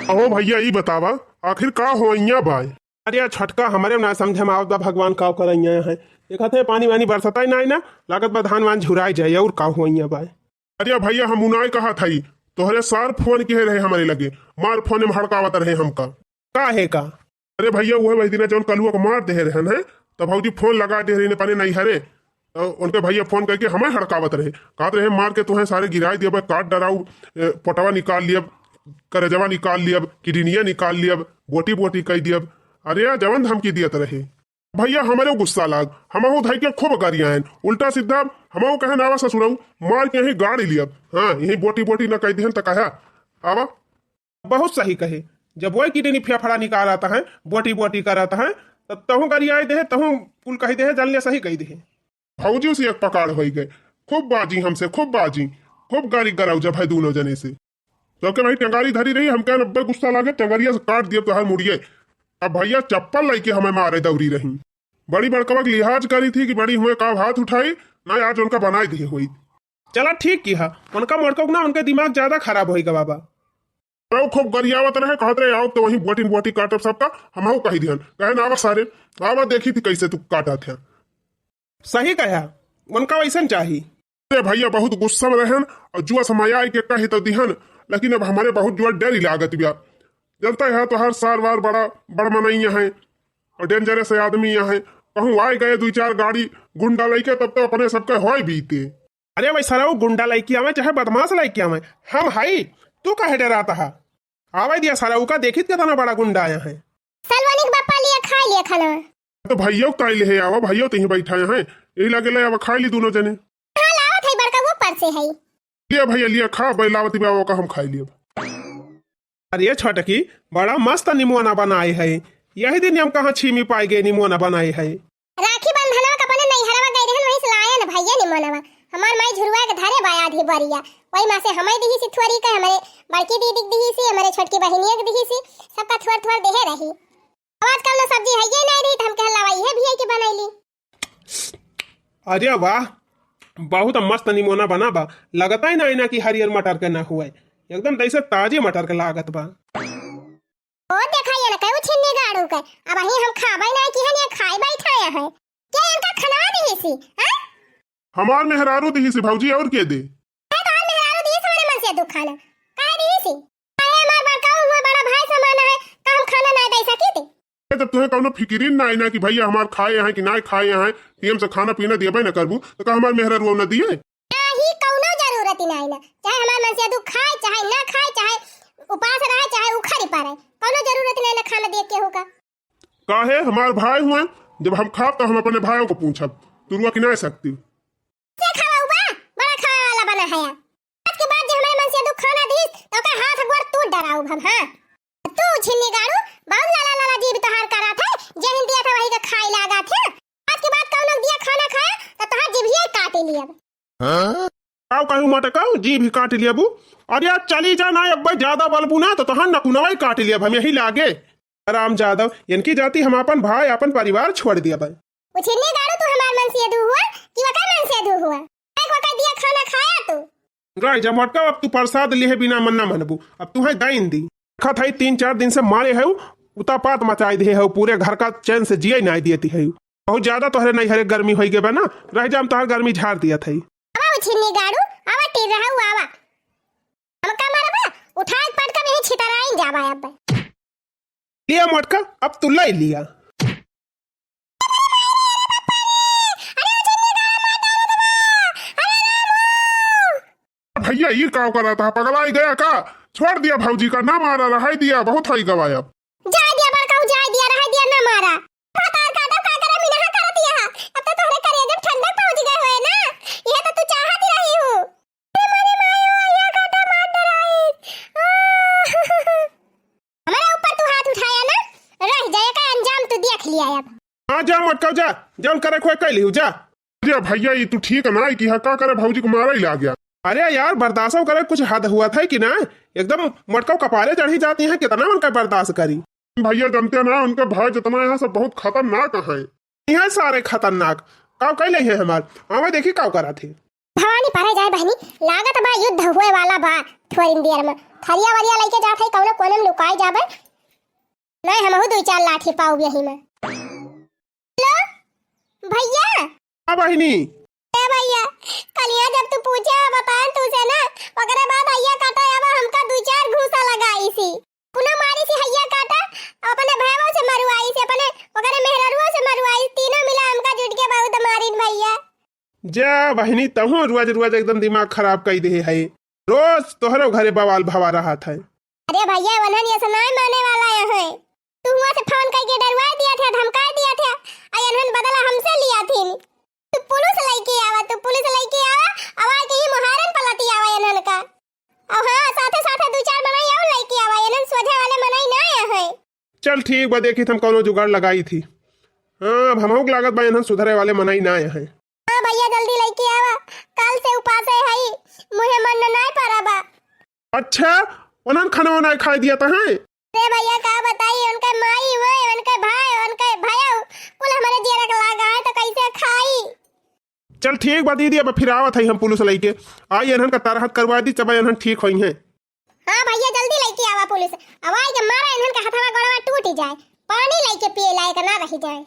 अहो भैया ई बतावा आखिर का हो बाय। अरे यार छटका हमारे ना समझे में आवत भगवान का कर है। देखते पानी वानी बरसता ही नहीं ना, लागत बा धान वान झुराई जाए और का हो बाय। अरे भैया हम उनाय कहा था तोहरे सार फोन के रहे हमारे लगे, मार फोन में हड़कावत रहे हमका। का है का? अरे भैया वह वही दिन जौन कलुआ को मार दे रहन है, तब भौजी फोन लगा दे रही पानी नहीं हरे, तो उनके भैया फोन करके हमें हड़कावत रहे, कहते रहे मार के तुम्हें सारे गिराई दिया, काट डराऊ, पटवा निकाल लिया, करजवा निकाल लिया, किडनिया निकाल लिया, बोटी बोटी कह दिया। अरे यार जवन धमकी दियत रहे भैया, हमारे गुस्सा लाग, हमहू धई के खूब गाड़ियां हैं, उल्टा सीधा हमहू कहे नावा ससुरऊ मार के यही गाड़ी लिया। हाँ यही बोटी बोटी न कह दिहन तो कहा आवा। बहुत सही कहे, जब वही किडनी फेफड़ा निकाल आता है, बोटी बोटी कराता है, तब तहू गरियाई दे, तहू कुल कही दे, जल्ले सही कही दे। भौजी से एक पकाड़ हो गए, खूब बाजी हमसे, खूब बाजी, खूब गाड़ी गराऊ जब है दोनों जने से। तो क्या भाई टंगारी धरी रही, हम क्या नब्बे गुस्सा लागे, टंगारिया से काट दिया तो हर मुड़िए। अब भैया चप्पल लेके हमें मारे दौड़ी रही, बड़ी बड़कवा की लिहाज करी थी कि बड़ी हुए का हाथ उठाई ना, आज उनका बनाई दी हुई। चला ठीक की है, उनका मड़को ना उनके दिमाग ज्यादा खराब होगा बाबा। तो खूब गरियावत रहे, कहते रहे आओ तो वही बोटी बोटी काटब सबका, हमहू कही दिहन कहे ना सारे आवा देखी थी कैसे तू काटा थे। सही कहा, उनका वैसा चाहिए। भैया बहुत गुस्सा में रहन और जुआ समय आई के कही तो दिहन, लेकिन अब हमारे बहुत जुआ डर लागत बिया। चलता है तो हर साल बार बड़ मनैया है और डेंजरस आदमी यहाँ है, कहूँ आए गए दो चार गाड़ी गुंडा लेके तब तो अपने सबके हो बीते। अरे भाई सारा वो गुंडा लेके आवे चाहे बदमाश लेके आवे, हम हाई तू काहे डराता है? आवे दिया सारा उका देखित कितना बड़ा गुंडा आया है। सलवानी के बापा लिया खा लिया खाना तो भैया ताई ले आवा, भैया तो बैठा है यही लगे ले आवा, खा ली दोनों जने। हां लावत है बड़का वो पर से है। लिया भैया लिया खा, बैलावती बाबा का हम खाई लिया। अरे छटकी बड़ा मस्त निमोना बनाए है, यही दिन हम कहाँ छीमी पाए गए निमोना बनाए है। राखी बंधनवा का अपने नहीं हरवा गए रहन, वही से लाया न भैया निमोनवा। हमार माई झुरवा के धारे बाया आधी बरिया, वही मां से हमें दिही सी थोड़ी का, हमारे बड़की दीदी दिही सी, हमारे छोटकी बहनिया के दिही सी, सबका थोड़ थोड़ देहे रही। आवाज कल न सब्जी है ये नहीं रही तो हम कह लावा ये भी है कि बनैली। अरे वाह बहुत मस्त निमोना बना बा, लगता ही ना कि हरियर मटर के ना हुआ, एकदम जैसे ताजे मटर के लागत बा। ओ देखा ये ना कऊ छिन्नी गाड़ू के, अब ही हम खाबै ना कि हने खाई बैठा है क्या इनका खाना दिही सी? हां हमार मेहरारू दिही सी भौजी और के दे? तो हम मेहरारू दिही से मन से दुखाना काहे दिही सी? काहे हमार बड़का हुआ बड़ा भाई समान है, का हम खाना ना दे सकी थे? जब तुम्हें कौनो फिक्रीन ना आई ना कि भैया हमार खाए हैं कि ना खाए हैं, टीएम से खाना पीना दिया ना करबू तो का हमार मेहरारू ना दिए? नहीं कौनो जरूरत ही नहीं ना, चाहे हमार मन से दुख खाए चाहे ना खाए, चाहे उपास रहे चाहे उखड़ी पारे, कौनो जरूरत नहीं ना खाना दे के होगा। काहे हमार भाई हुए, जब हम खाब तो हम अपने भाइयों को पूछब, तू रुआ कि ना सकती? क्या खावा बा बड़ा खाने वाला बना है आज के बाद जो हमारे मन से दुख खाना दी तो का हाथ गोड़ तू डराऊ हम। हां तू छिन्नी गाड़ू बहुत लाला लाला जीव तोहार करा था, जे हिंदी था वही का खाई लागा था, आज के बाद कौन दिया खाना खाया तो तोहार जीभिए काट लिया। हां काऊ कहू मत काऊ जी भी काट लिया बू, और यार चली जा ना एक बार ज्यादा बलबू ना तो तोहार नकुनवाई काट लिया, हम यही लागे। राम जादव इनकी जाति हम अपन भाई अपन परिवार छोड़ दिया भाई। छिन्नी गाड़ू तू हमार मन से दू हुआ कि वका मन से दू हुआ? एक वका दिया खाना खाया तू गाय जब मटका अब तू प्रसाद लिए बिना मन ना मनबू, अब तू है दाइन दी खत है 3-4 दिन से मारे है उतापात मचाई दे है, पूरे घर का चैन से जिये नहीं दिए है। बहुत ज्यादा तोहरे नहीं हरे गर्मी हो गए ना, रह जा तोहर गर्मी झाड़ दिया था। आवा छिन्नी गाड़ू आवा टीर रहा हुआ आवा हम का मारबा उठा के पटका नहीं छितराई जावा। अब लिया मटका अब तू ले लिया। भैया ये का करा था, पगला ही गया का? छोड़ दिया भौजी का, ना मारा रहा दिया, बहुत हई गवाया। जा दिया बड़का जा दिया रहा दिया ना मारा पतार का दम का करे मिना कर दिया, अब तो तोहरे करे जब ठंडक पहुंच गए होए ना, ये तो तू चाहती रही हूं। मनी मायो ये काटा मार डराई हमारे ऊपर तू हाथ उठाया ना, रह जाए का अंजाम तू देख लिया। अब हां जा मटका जा, जौन करे खोए कह लियो जा। अरे भैया ये तू ठीक ना कि का करे भौजी को मारा ही ला गया। अरे यार बर्दाश्त करे कुछ हद हुआ था कि ना, एकदम मटका कपारे चढ़ी जाती है, कितना उनका बर्दाश्त करी। भैया जानते ना उनका भाई जितना यहाँ सब बहुत खतरनाक है। यह सारे खतरनाक काव कह ले हैं हमार, हमें देखी काव करा थे। भवानी पारे जाए बहनी, लागत बा युद्ध हुए वाला बा थोड़ी देर में। थरिया वरिया लेके जात है कौनो कोने में लुकाई जाबे। नहीं हमहु 2-4 लाठी पाऊ यही में। हेलो भैया। हाँ बहनी। ए भैया, कलिया जब तू पूछा बताएं तुझे ना, ओकरे बाद हैया काटा आवा हमका 2-4 घूसा लगाई सी। पुनः मारी सी हैया काटा, अपने भाईओ से मरवाई सी, अपने ओकरे मेहररुओ से मरवाई, तीनों मिला हमका जुट के बहुत मारिन भैया। जा बहनी तहु रोज रोज एकदम दिमाग खराब कर दे है। रोज तोहरो घरे बवाल भवा रहा था। अरे भैया वनन ये सुनाई माने वाला है। तू हुआ से फोन करके डरवा दिया था, धमका दिया था, अयनन बदला हमसे लिया थी। तू पुलिस लेके आवा, तू पुलिस लेके आवा, आवाज के ही मुहारन पलटी आवा अयनन का। अब हां साथे साथे 2-4 मनाई और लेके आवा, अयनन सोझे वाले मनाई ना आया है। चल ठीक बा, देखी हम कौनो जुगाड़ लगाई थी। हाँ अब हमहू के लागत बा इन्हन सुधरे वाले मनाई ना आए हैं। हां भैया जल्दी लेके आवा, कल से उपास है मुहे मन नहीं पारा बा। अच्छा उन्हन खाना वाना खा दिया था है। अरे भैया का बताइए, उनके माई हुए, उनके भाई, उनके भैया कुल हमारे दिया रख लगा है तो कैसे खाई। चल ठीक बा दीदी, अब फिर आवत है हम पुलिस लेके आई इन्हन का तारहत करवा दी, चबा इन्हन ठीक होई हैं। हां भैया जल्दी लेके आवा पुलिस, आवाज के मारा इन्हन का हथवा गोड़वा टूट जाए, पानी लेके पिए लायक ना रह जाए।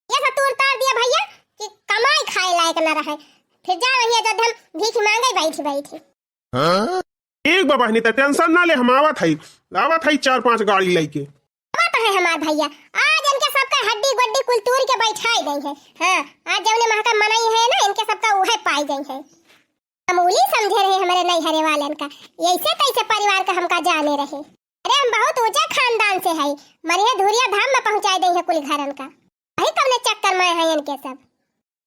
ये सब तूर तार दिया भैया कि कमाई खाए लायक ना रहे, फिर जा भैया जब हम भीख मांगे बैठी। हां ठीक बा बहनी, तो टेंशन ना ले, हम आवत है 4-5 गाड़ी लेके। बात है हमार भैया, आज इनके सबका हड्डी गुड्डी कुल तूर के बैठाई गई है। हां आज जवने महका मनाई है ना, इनके सबका उहे पाई गई है। मामूली समझे रहे हमारे नहीं हरे वाले का, ऐसे कैसे परिवार का हमका जाने रहे। अरे हम बहुत ऊंचा खानदान से है, मरिया धुरिया धाम में पहुंचाई दई है कुल घरन का। वही कबने चक्कर में है इनके सब।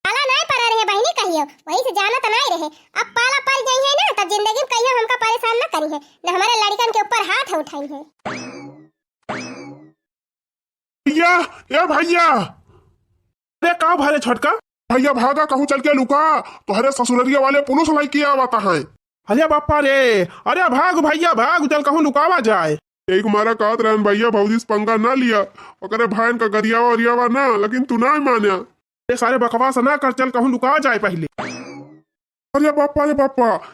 पाला नहीं पड़ा रहे बहनी कहियो, वही से जाना तो नहीं रहे। अब पाला पड़ गई है ना, तब जिंदगी में कहियो हमका परेशान न करी है, न हमारे लड़कन के ऊपर हाथ उठाई है। भैया ए भैया, अरे का भरे छोटका भैया भागा कहूँ चल के लुका, तोहरे ससुररिया वाले पुलिस लेके आवता है। अरे बापा रे, अरे भाग भैया भाग, चल कहूँ लुकावा जाए। एक मारा कहत रहन भैया भौजी से पंगा ना लिया, ओकरे भाईन का गरियावा ओरियावा ना, लेकिन तू ना मानिया। ये सारे बकवास ना कर, चल कहूँ लुका जाए पहले। अरे बापा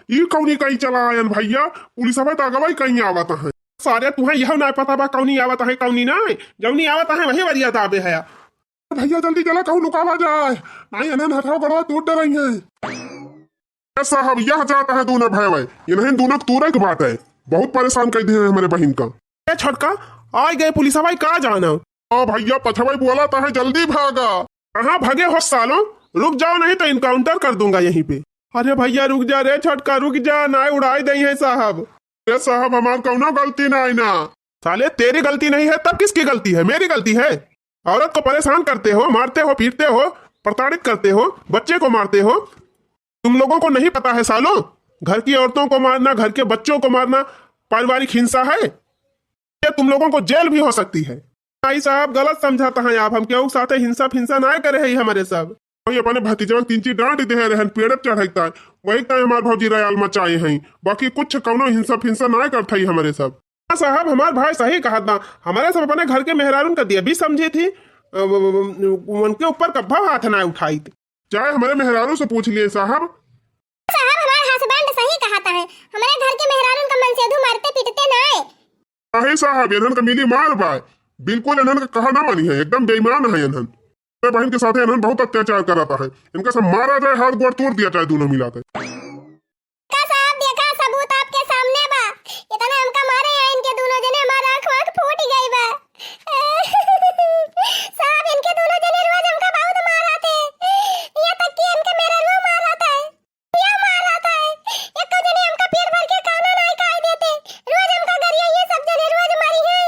ये कौनी कहीं चला आयन भैया, पुलिस अब तगवाई कहीं आवता है। सारे तुम्हें यह ना पता बा कौनी आवत है कौनी नहीं, जौनी आवत है वही वरिया ताबे है। भैया जल्दी चला कहूँ लुकावा जाए, नहीं अनन हथाव गड़वा टूट रही है। साहब यह जाता है दूना भाई, ये नहीं दूनक तूरे की बात है, बहुत परेशान कर दिए हमारे बहन का। छोटका आ गए पुलिस भाई, कहा जाना। हाँ भैया पछवाई बोला है, जल्दी भागा। कहाँ भागे हो सालों, रुक जाओ नहीं तो इनकाउंटर कर दूंगा यहीं पे। अरे भैया रुक जा रे छोटका, रुक जा, ना उड़ाई दई है साहब। अरे साहब हमार कौनो गलती ना आई ना। साले तेरी गलती नहीं है तब किसकी गलती है? मेरी गलती है। औरत को परेशान करते हो, मारते हो, पीटते हो, प्रताड़ित करते हो, बच्चे को मारते हो। तुम लोगों को नहीं पता है सालों, घर की औरतों को मारना, घर के बच्चों को मारना पारिवारिक हिंसा है। ये तुम लोगों को जेल भी हो सकती है। भाई साहब गलत समझाता है आप, हम क्यों साथे हिंसा फिंसा ना करे है हमारे सब। वही अपने भतीजा 3 डांट दे रहन, पेड़ चढ़ता है, वही तय हमार भौजी रयाल मचाए हैं, बाकी कुछ कौनो हिंसा फिंसा ना करता ही हमारे सब। साहब हमार भाई सही कहा था, हमारे सब अपने घर के मेहरारून का दिया भी समझी थी, उनके ऊपर कब्बा हाथ ना उठाई थी। चाहे हमारे मेहरारू से पूछ लिए साहब। साहब हमारा हस्बैंड सही कहता है, हमारे घर के मेहरारून का मनसेधु मारते पीटते ना है। अहे साहब इन्हन का मिली मार बाय, बिल्कुल इन्हन का कहा ना मानी है, एकदम बेईमान है इन्हन। मेरे बहन के साथ इन्हन बहुत अत्याचार कराता है, इनका सब मारा जाए, हाथ गोड़ तोड़ दिया जाए दोनों मिलाकर। साहब देखा सबूत आपके सामने बा, इतना हमका मारे हैं इनके दोनों जने, हमारा आँख फूट गई बा। साहब इनके दोनों जने रोज हमका बहुत मारते, यहाँ तक कि इनके मेरा रो मारता है, ये मारता है। एक तो जने हमका पेट भर के खाना नहीं खाए देते, रोज हमका गरिया ये सब जने रोज मारी है।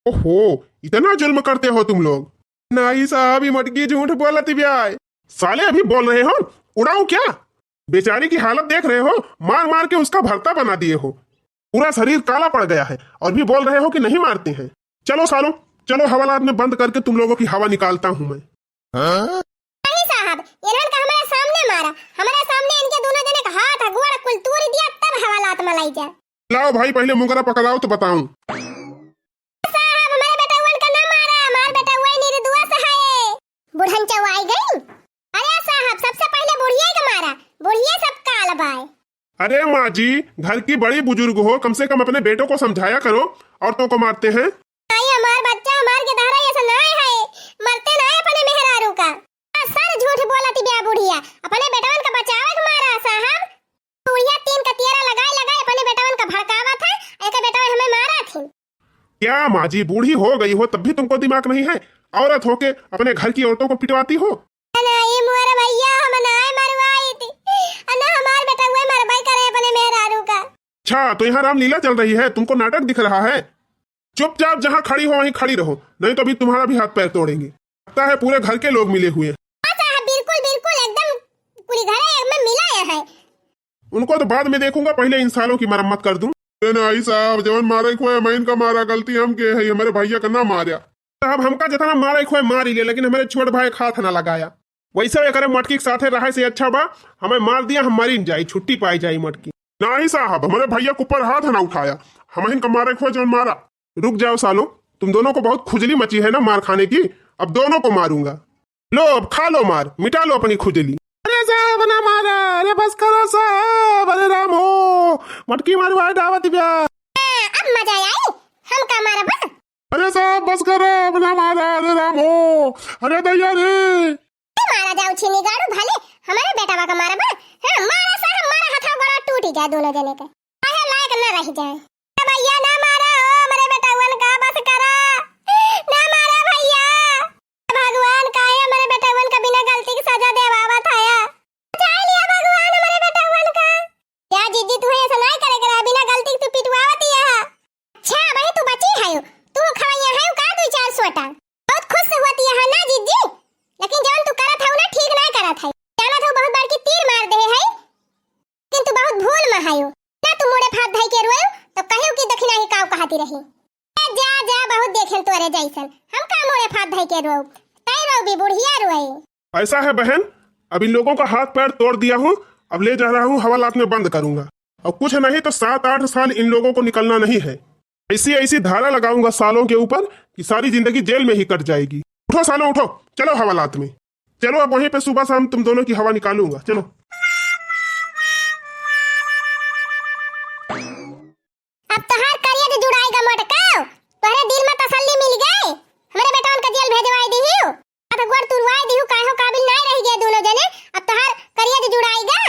ओहो इतना जुल्म करते हो तुम लोग। नहीं साहब ये मटकी झूठ बोलती ब्याह, साले अभी बोल रहे हो उड़ाऊ क्या? बेचारी की हालत देख रहे हो, मार मार के उसका भरता बना दिए हो, पूरा शरीर काला पड़ गया है, और भी बोल रहे हो कि नहीं मारते हैं। चलो सालो चलो, हवालात में बंद करके तुम लोगों की हवा निकालता हूँ मैं। नहीं साहब इन्होंने का हमारे सामने मारा, हमारे सामने इनके दोनों जने का हाथ गोड़ कुल तोड़ दिया, तब हवालात में लाई जा। लाओ भाई पहले मुकरा पकड़ाओ तो बताऊं। साहब हमारे बेटा वन का ना मारा, हमार बेटा वही निर्दोष है। बुढ़न चवाई गई। अरे साहब सबसे पहले बुढ़िया का मारा, बुढ़िया सब काल अरे माँ जी, घर की बड़ी बुजुर्ग हो, कम से कम अपने बेटों को समझाया करो। औरतों को मारते हैं। आई हमार बच्चा हमार के धारा ऐसा ना है, मरते ना है अपने मेहरारू का। सर झूठ बोलती बिया बुढ़िया, अपने बेटवन का बचावे के मारा साहब। बुढ़िया तीन का तियरा लगाए लगाए अपने बेटवन का भड़कावा था, एक बेटवन हमें मारा थी। क्या माँ जी, बूढ़ी हो गई हो तब भी तुमको दिमाग नहीं है? औरत होके अपने घर की औरतों को पिटवाती हो। नहीं मोर भैया, हम नाय मरवाई थी, अना हमार बेटा हुए मरवाई करे अपने मेहरारू का। अच्छा, तो यहाँ रामलीला चल रही है, तुमको नाटक दिख रहा है? चुपचाप जहाँ खड़ी हो वहीं खड़ी रहो, नहीं तो अभी तुम्हारा भी हाथ पैर तोड़ेंगे। लगता है पूरे घर के लोग मिले हुए हैं। बिल्कुल बिल्कुल एकदम पूरी घर में मिला है। उनको तो बाद में देखूंगा, पहले इन सालों की मरम्मत कर दूं। आई साहब, जवन मारे खोए मैं इनका मारा, गलती हम के है, हमारे भैया का ना मारा साहब। हमका जितना मारे खोए मार ही ले, लेकिन हमारे छोट भाई का हाथ ना लगाया। वैसे करे मटकी के साथे रहे से अच्छा बा हमें मार दिया, हम मरी जाई, छुट्टी पाई जाई मटकी। नहीं साहब, हमारे भैया के ऊपर हाथ ना उठाया, हम इनका मारे खोए जवन मारा। रुक जाओ सालों, तुम दोनों को बहुत खुजली मची है ना मार खाने की, अब दोनों को मारूंगा। लो अब खा लो मार, मिटा लो अपनी खुजली। अरे साहब ना मारा, अरे बस करो साहब, अरे राम हो, मटकी मारवा दावत ब्या। अब मजा आई, हम का मारा बा। अरे साहब बस करो, ना मारा, अरे राम हो, अरे दैया रे। मारा जाओ छीनी गाड़ू भले, हमारे बेटा का मारा बा। हां मारा साहब, मारा हाथ बड़ा टूट जाए दोनों जने का, आया लायक ना रह जाए। भैया ना मारा हो मेरे बेटा वन का, बस करा ना मारा भैया। भगवान का है मेरे बेटा वन का, बिना गलती की सजा देवावा था या बचा लिया भगवान मेरे बेटा वन का। क्या जीजी तू ऐसा नहीं करेगा, बिना गलती की तू पिटवावती है। अच्छा भाई तू बची है, तू खवाइया है का दो चार सोटा, बहुत खुश होती है ना जीजी। लेकिन जवन तू करत है ना ठीक नहीं करत है, जाना तो बहुत बार की तीर मार दे है, किंतु बहुत भूल में है ना। तू मोड़े फाट धाई के रोयो तो कहियो की दक्षिणा ही काव कहती रही। जा जा बहुत देखें तोरे जैसन, हम का मोड़े फाट धाई के रो, तै रो भी बुढ़िया रोए। ऐसा है बहन, अब इन लोगों का हाथ पैर तोड़ दिया हूँ, अब ले जा रहा हूँ हवालात में बंद करूंगा। और कुछ नहीं तो 7-8 साल इन लोगों को निकलना नहीं है। ऐसी ऐसी धारा लगाऊंगा सालों के ऊपर कि सारी जिंदगी जेल में ही कट जाएगी। उठो सालों उठो, चलो हवालात में चलो, अब वहीं पे सुबह शाम तुम दोनों की हवा निकालूंगा, चलो। अब तोहार करिया तो जुड़ाएगा मटकाओ, तोहरे दिल में तसल्ली मिल गए, हमारे बेटवन का जेल भेजवाई दिहियो, अब गोड़ तुरवाई दिहु, काहो काबिल नहीं रह गए दोनों जने। अब तोहार करिया तो जुड़ाएगा,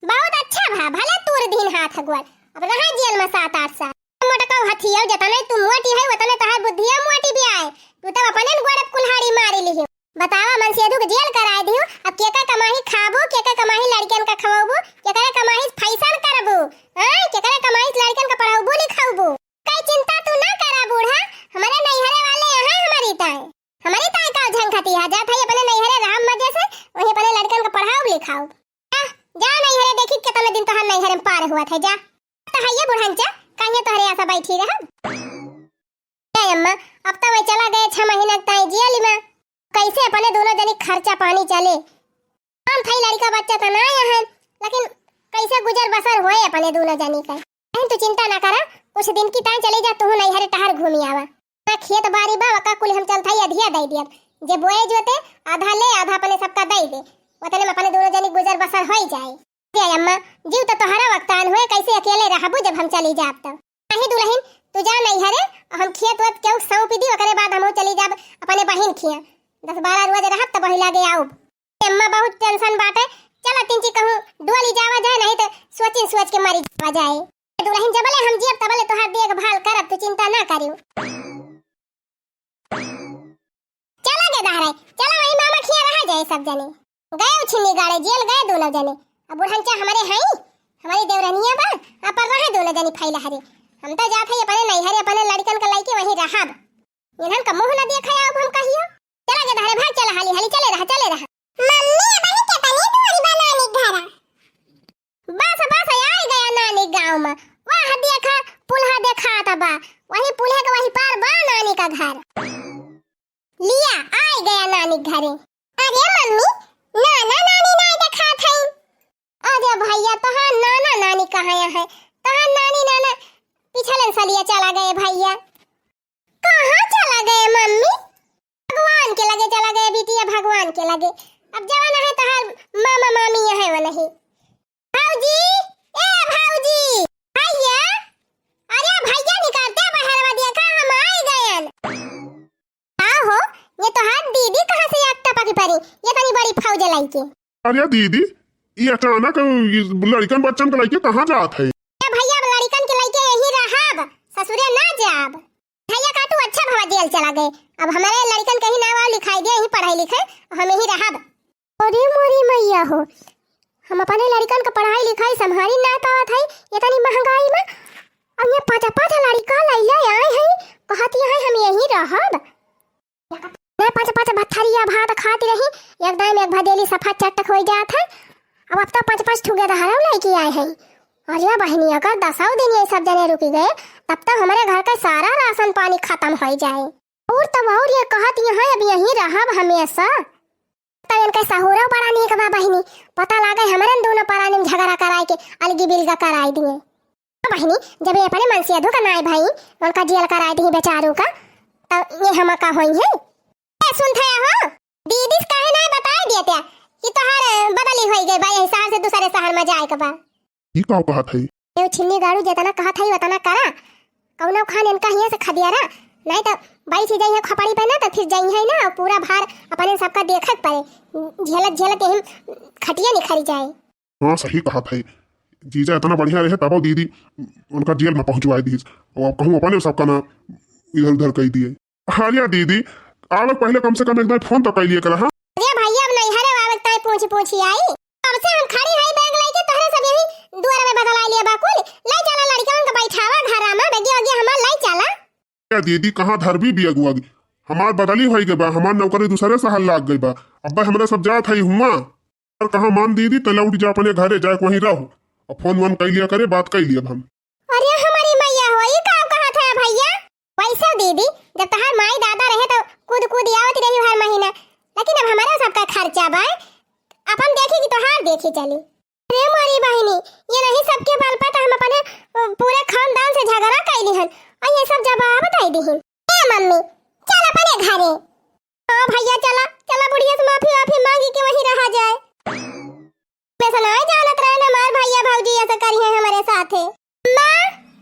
बहुत अच्छा भा, भले तूर दिन हाथ गोड़, अब रहा जेल में 7-8 साल। मटकाओ हथिया जतने तू मोटी है उतने तोहार बुद्धिया मोटी भी आए, तू तो अपने गोड़ कुल्हाड़ी मारी लिहियो। बतावा मन सेधु के जेल कराए दिहु, अब केका कमाही खाबो, केका कमाही लड़कियन का खवाबो, केका कमाही फैशन करबो, हां केका कमाही लड़कियन का पढ़ाबो लिखाबो। कई चिंता तू ना करा बूढ़ा, हमारे नैहरे वाले यहाँ हमारी ताई का झंखती है, जा भाई अपने नैहरे राम मजे से वहीं अपने लड़कियन का पढ़ाओ लिखाओ। जा नैहरे देखी कितने दिन तोहर नैहरे में पार हुआ था, जा तो है बुढ़ंचा कहीं तोहरे ऐसा बैठी रह। अम्मा अब तो मैं चला गए 6 महीना तक जेल में, कैसे अपने दोनों जनी खर्चा पानी चले। हम थई लड़का बच्चा तो ना है, लेकिन कैसे गुजर बसर होए अपने दोनों जनी का। तू चिंता ना करा, कुछ दिन की टाइम चले जा, तू नैहरे टहर घूमी आवा ना। खेत बाड़ी बा का कुल हम चलता ही अधिया दे दिया, जे बोए जोते आधा ले आधा अपने सबका दे दे, उतने में अपने दोनों जनी गुजर बसर हो जाए। अम्मा जीव तो तोहरा वक्तान हुए, कैसे अकेले रहबू जब हम चली जाब तब। नहीं दुल्हन तू जा नैहरे, हम खेत वत केहू सौंप दी, ओकरे बाद हम चली जाब अपने बहिन खिया, 10-12 रोज रहब तब वही लागे आऊब। अम्मा बहुत टेंशन बाटे, चला तिंची कहूं डोली जावा जाए, नहीं तो सोच के मरी जावा जाए। दुल्हन जबले हम जियब तबले तोहार देखभाल करब, तू चिंता ना करियो। चला गे दाहरे, चला वही मामा खिया रह जाए सब जने, गए उछिनी गाड़े जेल गए दोनों जने। अब बुढ़ंचा हमारे हैं, हमारी देवरनिया बा, पर रहे दोनों जनी फैला हरे। हम तो जात है अपने नैहरे अपने लड़कन का लइके वही रहब, इन्हन का मुंह ना देखा अब हम कहियो। चला गे दाहरे भाग, चला हाली हाली चले रहा मम्मी बनी के तनी दूरी बनानी घर। बस बस आ गया नानी गांव में, वहां देखा पुल्हा देखा तबा, वही पुल्हे के वही पार बा नानी का घर। लिया आ गया नानी घरे। अरे मम्मी नाना नानी नहीं देखा था। अरे भैया तोहार नाना नानी कहाँ है, तोहार नानी नाना पिछले सालिया चला गए भैया। कहाँ चला गए मम्मी? भगवान के लगे चला गए बिटिया, भगवान के लगे। अब जवान है तोहार मामा मामी है वो नहीं। भाऊजी ए लइके। अरे दीदी ये अचानक लड़कन बच्चन के लइके कहाँ जात है? ए भैया लड़कन के लइके यही रहब, ससुरे ना जाब। भैया का तू अच्छा भवा जेल चला गए, अब हमारे लड़कन कहीं नाम लिखाई दे, यही पढ़ाई लिखाई हम यही रहब। अरे मोरी मैया हो, हम अपने लड़कन का पढ़ाई लिखाई संभाली ना पावत है इतनी महंगाई में। अब ये पाँच पाँच लड़का लैला आए हैं, कहती है हम यही रहब। मैं पाँच पाँच भत्थरिया भात खाती रही, एकदम एक भदेली सफा चटक हो जात है। अब तो पाँच पाँच ठुगे दहाड़ो लेके आए हैं। अरे बहनी अगर 10 दिन ये सब जने रुक गए तब तक हमारे घर का सारा राशन पानी खत्म हो जाए। और तब और ये कहती है अब यही रहब हमेशा। तब इनका सहुरा बड़ा नहीं कबा बहनी, पता लगा हमारे दोनों परानी में झगड़ा कराए के अलगी बिलगा कराई दिए। बहनी जब ये अपने मन से अधो का नाई भाई उनका जेल कराई दिए बेचारों का, तब ये हम का होई है। सुनते हो दीदी काहे नहीं बताए दिए त्या कि तोहार बदली होई गई भाई शहर से दूसरे शहर में जाए के बा। ये का कहा था? ये छिन्नी गाड़ू जितना कहा था उतना करा, कौनो खान इनका हिया से खदियारा नहीं तो बाई से जाइए खपड़ी पे ना तो फिर जाइए ना और पूरा भार अपने सबका देखत पड़े, झेलत झेलत हम खटिया निखरी जाए। हाँ सही कहा था, जीजा इतना बढ़िया रहे तब दीदी उनका जेल में पहुंचवाई दी और कहूँ अपने सबका ना इधर उधर कह दिए। हाँ दीदी आवे पहले कम से कम एक बार फोन तो कर लिए करा। हाँ अरे भैया अब नहीं हरे आवे ताई पूछी आई, अब से हम खड़ी है बैग लेके तोहरे सब यही दुआर में बदला लिया बाकुल ले चला लड़का उनका बैठावा घर में बेगी ओगी हमार ले चला। क्या दीदी कहाँ धर भी बिया हमार बदली हो गई बा, हमार नौकरी दूसरे शहर लाग गई बा, अब हमरा सब जात है हुआ और कहाँ मान दीदी तला उठ जा अपने घरे जाए वहीं रहो और फोन वन कर लिया करे बात कर लिया हम। अरे हमारी मैया हो ये काम कहा था भैया? वैसे दीदी जब तहार माई दादा रहे तो कूद आवत रही हर महीना, लेकिन अब हमारा सबका खर्चा बा अपन देखी कि तोहार देखी चली। अरे मोरी बहनी ये नहीं सबके बाल पर हम अपने पूरे खानदान से झगड़ा कैली हन और ये सब जवाब बताई दी हन। ए मम्मी चल अपने घरे। हां भैया चला चला बुढ़िया से माफी मांगी के वहीं रहा जाए। पैसा ना जानत रहे ना मार भैया भौजी ऐसा करी है हमारे साथ है। मां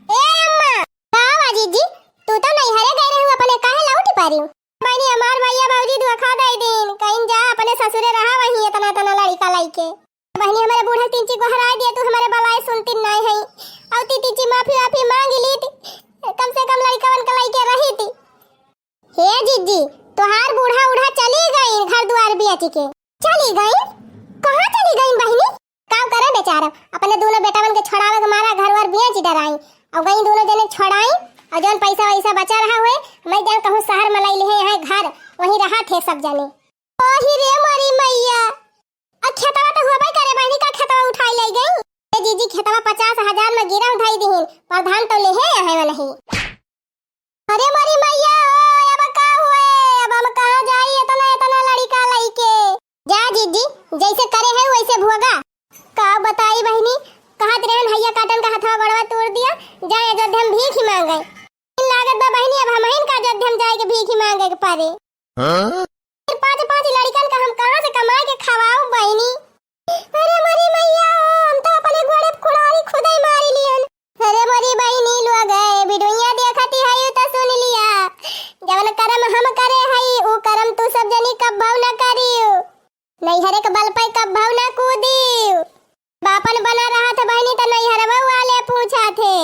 ए अम्मा का जीजी तू तो नहीं हरे गए रहे अपने काहे लौटी पारी बहनी हमार भैया भौजी दुआ खा दई दिन कहीं जा अपने ससुरे रहा वहीं इतना तना लड़का लइके। बहनी हमारे बूढ़ा तींची को हरा दिया तू हमारे बलाए सुनती नहीं है और तींची माफी मांग ली थी, कम से कम लड़का वन का लइके रही थी। हे जीजी तोहार बूढ़ा उड़ा चली गई घर द्वार बेच के चली गई, कहां चली गई बहनी? काम करे बेचारा अपने दोनों बेटावन के छोड़ावे के मारा घर वर बेच डराई और गई दोनों जने छोड़ाई और जौन पैसा वैसा बचा रहा हुए मैं जान कहूं शहर में लाई ले यहाँ घर वहीं रहा थे सब जने। ओही रे मारी मैया खेतवा तो होबे करे बहनी का खेतवा उठाई ले गई। ए जीजी खेतवा 50,000 में गिरा उठाई दी प्रधान तो ले है यहाँ नहीं। अरे मारी मैया अब का हुए अब हम कहां जाई इतना लड़का लइके। जा जीजी जैसे करे है वैसे भोगा का बताई बहनी कहत रहन हैया काटन का हथवा गड़वा तोड़ दिया जाए अयोध्या में भीख ही मांगे लागत बा बहनी अब हम का अयोध्या में जाए के भीख ही मांगे के पारे। फिर पांच लड़कन का हम कहां से कमा के खवाऊं बहनी। अरे मरी मैया हम तो अपने घोड़े कुड़ारी खुद ही मारी लियन। अरे मरी बहनी लोग गए वीडियोया देखती है तो सुन लिया जवन कर्म हम करे हई ओ कर्म तू सब जनी कब भाव ना करियो नहीं हरे के बल पे कब भाव ना कूदियो बापन बना रहा था बहनी तो नहीं हरवा वाले पूछा थे।